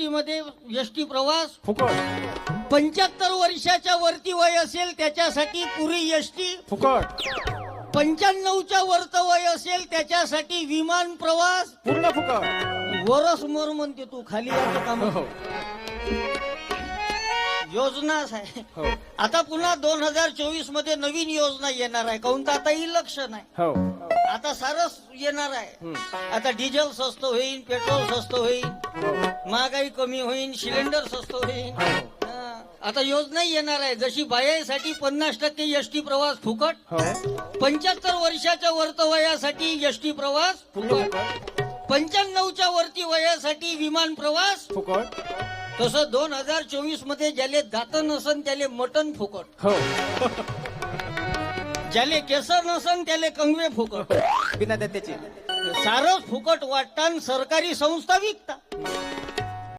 मध्ये एसटी प्रवास फुकट 75 वर्षाच्या वरती वय असेल त्याच्यासाठी पुरी एसटी फुकट 95च्या वरचं वय असेल त्याच्यासाठी विमान प्रवास पूर्ण फुकट. वरस मोर म्हणते तू खाली याचं काम हो योजनाच आहे. हो आता पुन्हा 2024 मध्ये नवीन योजना येणार आहे काहून तर आता इलेक्शन आहे. हो आता सारच येणार आहे. हम्म. आता डिझेल स्वस्त होईल, पेट्रोल स्वस्त होईल, हो. महागाई कमी होईल, सिलेंडर स्वस्त होईल. हा. आता योजना येणार आहे जशी बायासाठी 50% एसटी प्रवास फुकट, हो 75 वर्षाच्या वरत वयासाठी एसटी प्रवास फुकट, 95च्या वरती वयासाठी विमान प्रवास फुकट. तसं 2024 मध्ये ज्याले दात नसन त्याले मटन फुकट, हो ज्याले केसर नसन त्याले कंगवे फुकट. बिना त्याची सारच फुकट वाटतान सरकारी संस्था विकता.